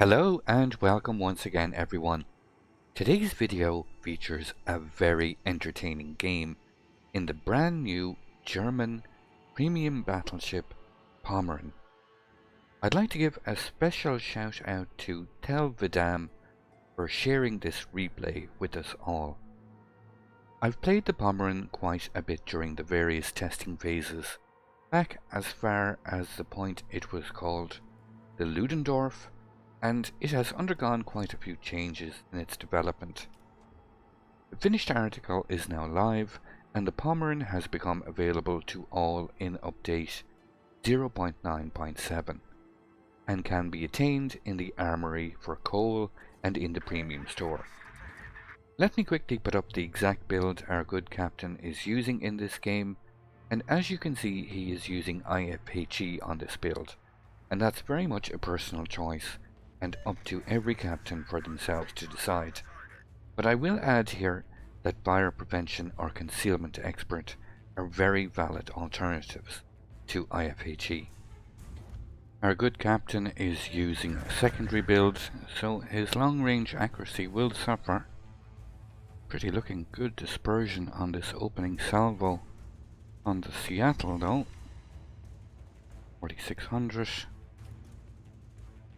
Hello and welcome once again everyone. Today's video features a very entertaining game in the brand new German premium battleship Pommern. I'd like to give a special shout out to Tel Vidam for sharing this replay with us all. I've played the Pommern quite a bit during the various testing phases, back as far as the point it was called the Ludendorff, and it has undergone quite a few changes in its development. The finished article is now live, and the Pommern has become available to all in update 0.9.7 and can be attained in the armory for coal and in the premium store. Let me quickly put up the exact build our good captain is using in this game, and as you can see he is using IFHE on this build, and that's very much a personal choice and up to every captain for themselves to decide. But I will add here that fire prevention or concealment expert are very valid alternatives to IFHE. Our good captain is using a secondary build, so his long range accuracy will suffer. Pretty looking good dispersion on this opening salvo on the Seattle though. 4600.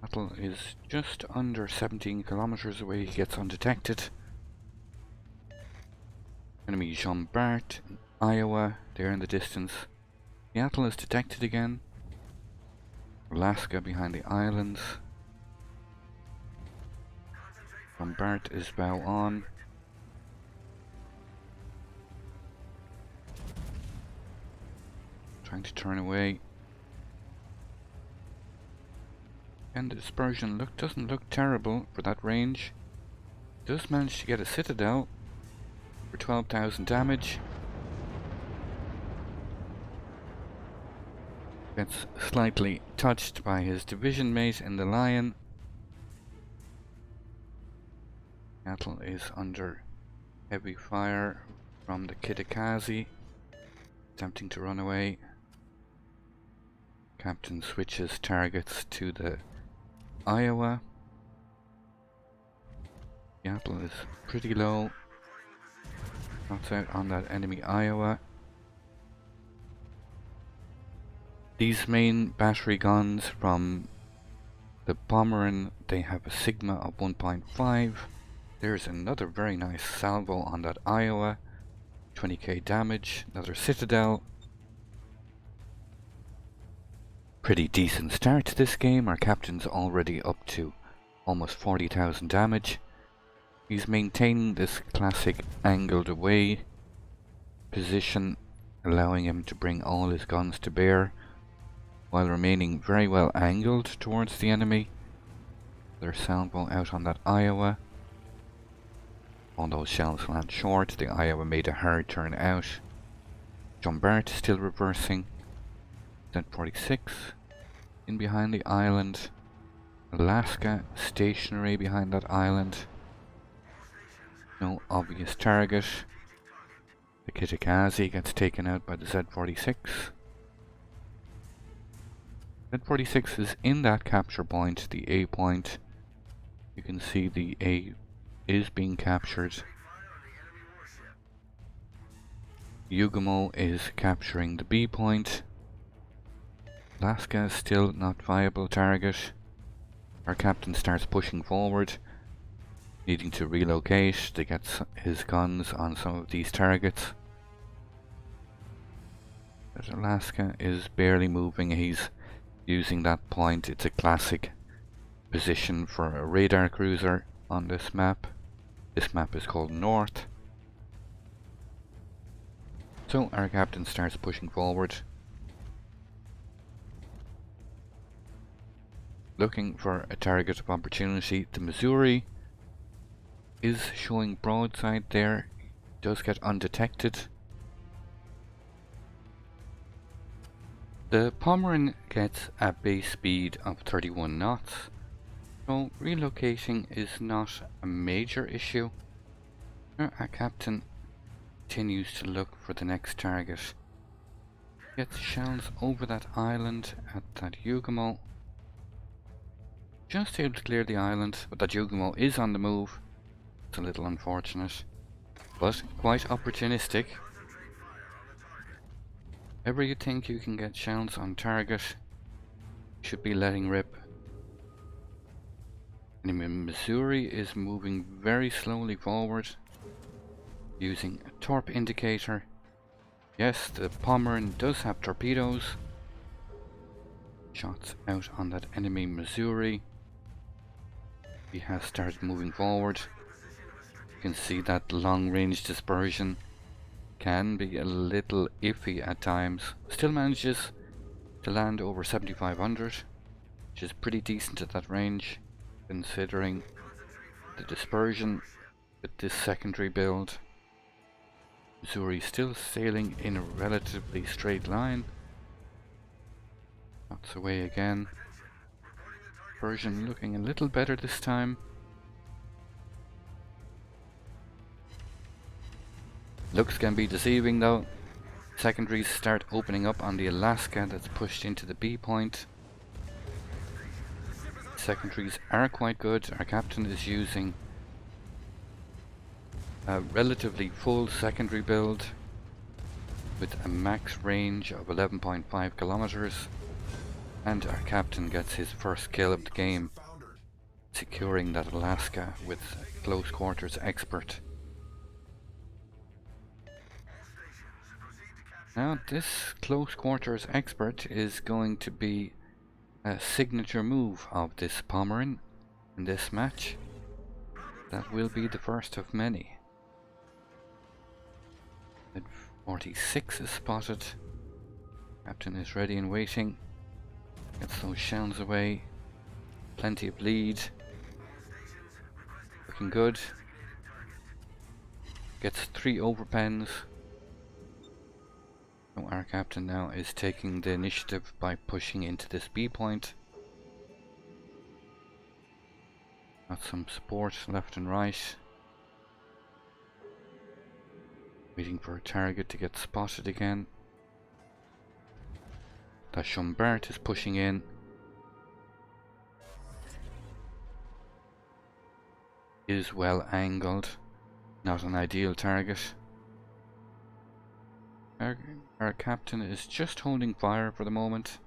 Battle is just under 17 kilometers away, he gets undetected. Enemy Jean Bart, Iowa, there in the distance. Seattle is detected again. Alaska behind the islands. Jean Bart is bow on. Trying to turn away. And the dispersion doesn't look terrible for that range. Does manage to get a citadel for 12,000 damage. Gets slightly touched by his division mate in the Lion. Battle is under heavy fire from the Kitakaze, attempting to run away. Captain switches targets to the Iowa. Seattle is pretty low. Shots out on that enemy Iowa. These main battery guns from the Pommern, they have a sigma of 1.5. There's another very nice salvo on that Iowa. 20k damage, another citadel. Pretty decent start to this game. Our captain's already up to almost 40,000 damage. He's maintaining this classic angled away position, allowing him to bring all his guns to bear while remaining very well angled towards the enemy. Their salvo out on that Iowa. All those shells land short. The Iowa made a hard turn out. Jean Bart still reversing. Z46 in behind the island. Alaska stationary behind that island. No obvious target. The Kitakaze gets taken out by the Z46. Z46 is in that capture point, the A point. You can see the A is being captured. Yugamo is capturing the B point. Alaska is still not viable target. Our captain starts pushing forward, needing to relocate to get his guns on some of these targets. But Alaska is barely moving. He's using that point. It's a classic position for a radar cruiser on this map. This map is called North. So our captain starts pushing forward, looking for a target of opportunity. The Missouri is showing broadside there. Does get undetected. The Pommern gets a base speed of 31 knots, so relocating is not a major issue. Our captain continues to look for the next target. Gets shells over that island at that Yugamo. Just able to clear the island, but that Yugumo is on the move. It's a little unfortunate, but quite opportunistic. Ever you think you can get shells on target, you should be letting rip. Enemy Missouri is moving very slowly forward, using a torp indicator. Yes, the Pommern does have torpedoes. Shots out on that enemy Missouri. He has started moving forward. You can see that long range dispersion can be a little iffy at times. Still manages to land over 7,500, which is pretty decent at that range, considering the dispersion with this secondary build. Missouri still sailing in a relatively straight line. Shots away again. Dispersion looking a little better this time. Looks can be deceiving though. Secondaries start opening up on the Alaska that's pushed into the B point. Secondaries are quite good. Our captain is using a relatively full secondary build with a max range of 11.5 kilometers, and our captain gets his first kill of the game, securing that Alaska with close quarters expert. Now this close quarters expert is going to be a signature move of this Pommern in this match. That will be the first of many. At 46 is spotted. Captain is ready and waiting. Gets those shells away. Plenty of lead. Looking good. Gets 3 overpens. So our captain now is taking the initiative by pushing into this B point. Got some support left and right. Waiting for a target to get spotted again. That Schomburg is pushing in. Is well angled. Not an ideal target. Our captain is just holding fire for the moment.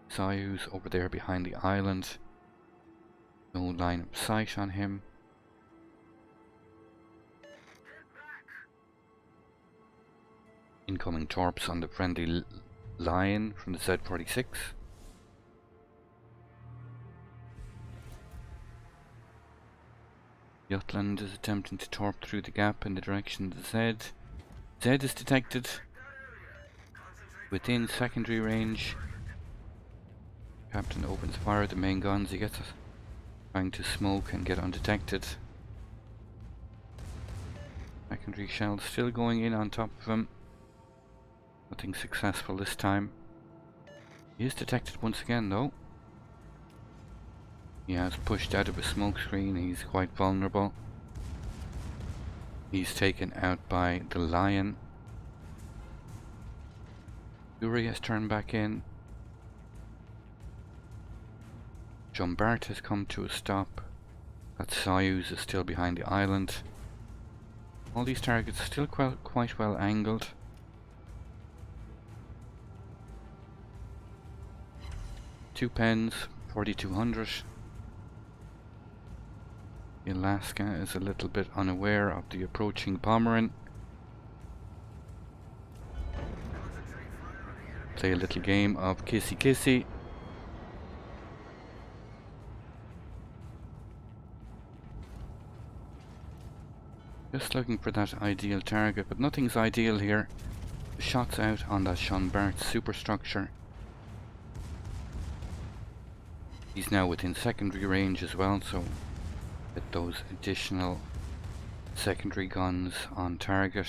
Soyuz over there behind the island. No line of sight on him. Incoming torps on the friendly line from the Z-46. Jutland is attempting to torp through the gap in the direction of the Z. Z is detected within secondary range. Captain opens fire at the main guns. He gets trying to smoke and get undetected. Secondary shells still going in on top of him. Nothing successful this time. He is detected once again though. He has pushed out of a smoke screen. He's quite vulnerable. He's taken out by the Lion. Yuri has turned back in. Schomburg has come to a stop. That Soyuz is still behind the island. All these targets still quite well angled. Two pens, 4200. The Alaska is a little bit unaware of the approaching Pommern. Play a little game of kissy kissy. Just looking for that ideal target, but nothing's ideal here. The shot's out on that Schomburg superstructure. He's now within secondary range as well, so get those additional secondary guns on target.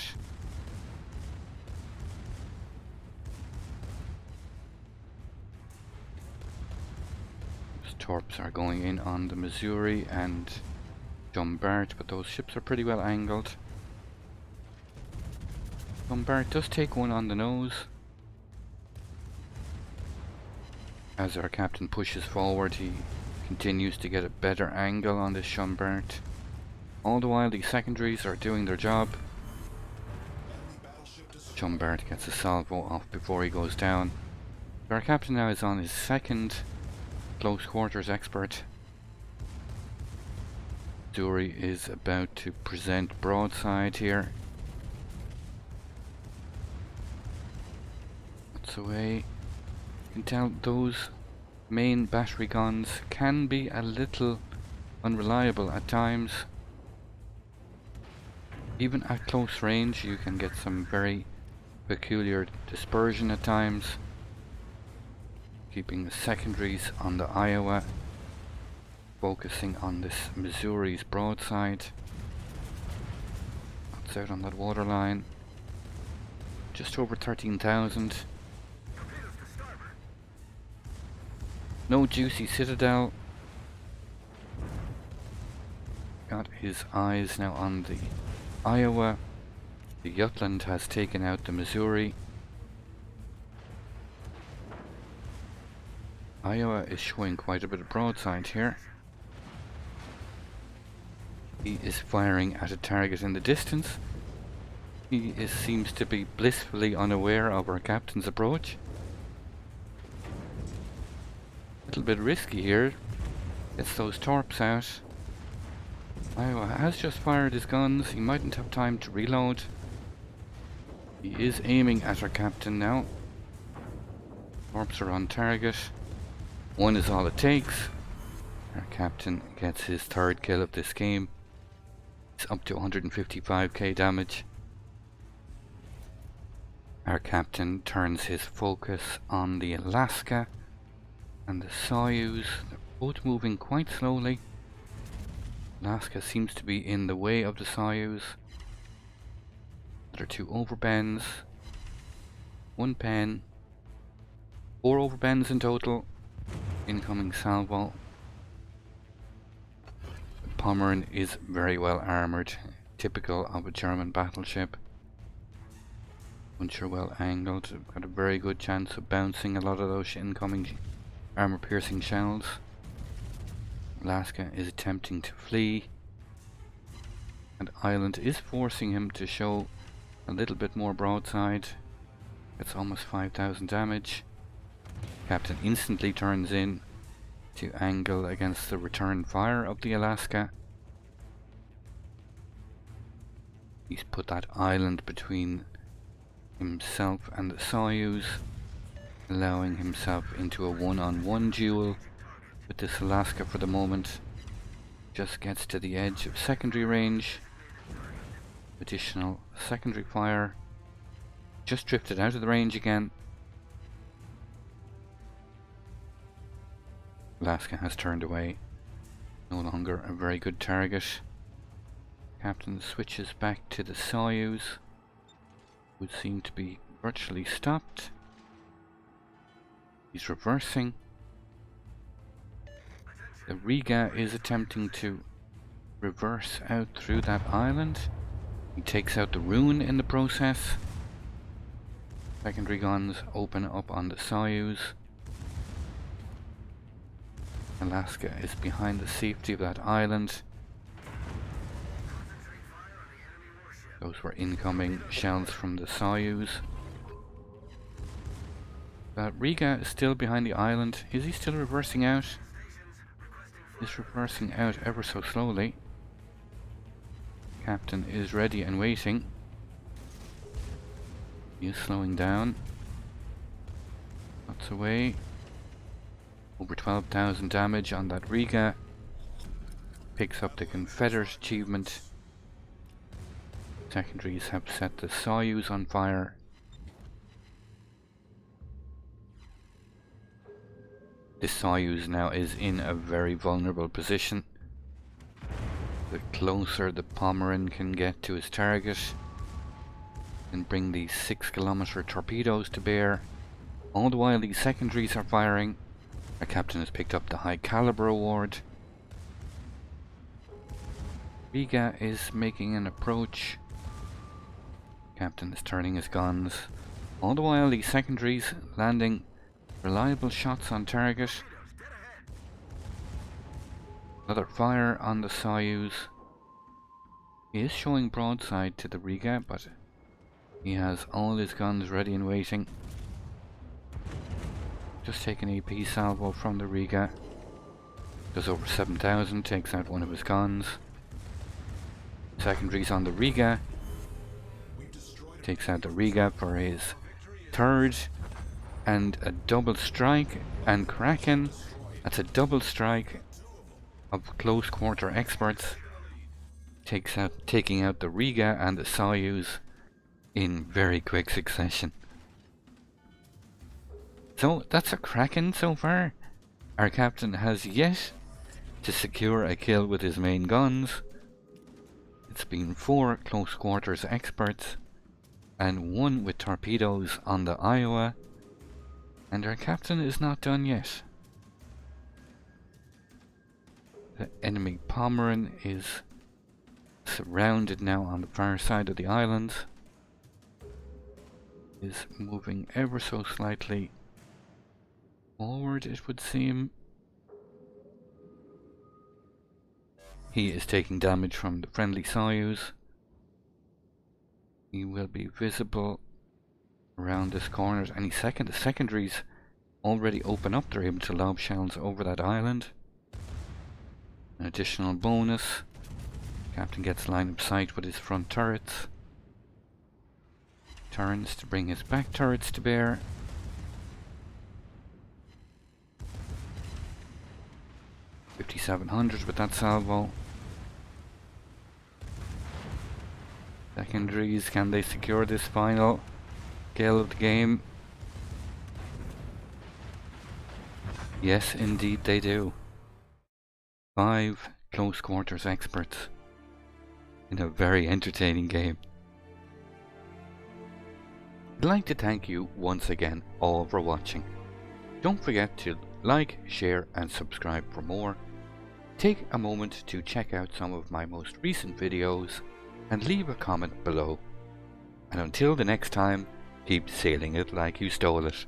Those torps are going in on the Missouri and Schomburg, but those ships are pretty well angled. Schomburg does take one on the nose. As our captain pushes forward, he continues to get a better angle on this Schumbert. All the while the secondaries are doing their job. Schumbert gets a salvo off before he goes down. Our captain now is on his second close quarters expert. Missouri is about to present broadside here. That's away. You can tell those main battery guns can be a little unreliable at times. Even at close range you can get some very peculiar dispersion at times. Keeping the secondaries on the Iowa, focusing on this Missouri's broadside. That's out on that waterline. Just over 13,000. No juicy citadel. Got his eyes now on the Iowa. The Jutland has taken out the Missouri. Iowa is showing quite a bit of broadside here. He is firing at a target in the distance. Seems to be blissfully unaware of our captain's approach. A little bit risky here. Gets those torps out. Iowa has just fired his guns. He mightn't have time to reload. He is aiming at our captain now. Torps are on target. One is all it takes. Our captain gets his third kill of this game. It's up to 155k damage. Our captain turns his focus on the Alaska and the Soyuz. They're both moving quite slowly. Alaska seems to be in the way of the Soyuz. There are 2 overbends, 1 pen, 4 overbends in total. Incoming salvo. Pommern is very well armoured, typical of a German battleship. Once you're well angled, got a very good chance of bouncing a lot of those incoming armour piercing shells. Alaska is attempting to flee, and Island is forcing him to show a little bit more broadside. It's almost 5,000 damage. Captain instantly turns in to angle against the return fire of the Alaska. He's put that island between himself and the Soyuz, allowing himself into a one-on-one duel with this Alaska for the moment. Just gets to the edge of secondary range. Additional secondary fire. Just drifted out of the range again. Alaska has turned away. No longer a very good target. Captain switches back to the Soyuz. Would seem to be virtually stopped. He's reversing. The Riga is attempting to reverse out through that island. He takes out the Rune in the process. Secondary guns open up on the Soyuz. Alaska is behind the safety of that island. Those were incoming shells from the Soyuz. Riga is still behind the island. Is he still reversing out? He's reversing out ever so slowly. Captain is ready and waiting. He is slowing down. That's away. Over 12,000 damage on that Riga. Picks up the Confederate achievement. Secondaries have set the Soyuz on fire. This Soyuz now is in a very vulnerable position. The closer the Pommern can get to his target and bring these 6-kilometer torpedoes to bear. All the while these secondaries are firing. Our captain has picked up the high caliber award. Riga is making an approach. Captain is turning his guns. All the while these secondaries landing Reliable shots on target. Another fire on the Soyuz. He is showing broadside to the Riga, but he has all his guns ready and waiting. Just take an AP salvo from the Riga. Does over 7,000, takes out one of his guns. Secondaries on the Riga. Takes out the Riga for his third. And a double strike. And Kraken. That's a double strike of close quarter experts. Taking out the Riga and the Soyuz in very quick succession. So that's a Kraken so far. Our captain has yet to secure a kill with his main guns. It's been 4 close quarters experts and 1 with torpedoes on the Iowa, and our captain is not done yet. The enemy Pommern is surrounded now on the far side of the island. Is moving ever so slightly forward, it would seem. He is taking damage from the friendly Soyuz. He will be visible around this corner at any second. The secondaries already open up. They're able to lob shells over that island. An additional bonus. Captain gets line of sight with his front turrets. Turns to bring his back turrets to bear. $5,700 with that salvo. Secondaries, can they secure this final kill of the game? Yes, indeed they do. 5 close quarters experts in a very entertaining game. I'd like to thank you once again all for watching. Don't forget to like, share and subscribe for more. Take a moment to check out some of my most recent videos and leave a comment below. And until the next time, keep sailing it like you stole it.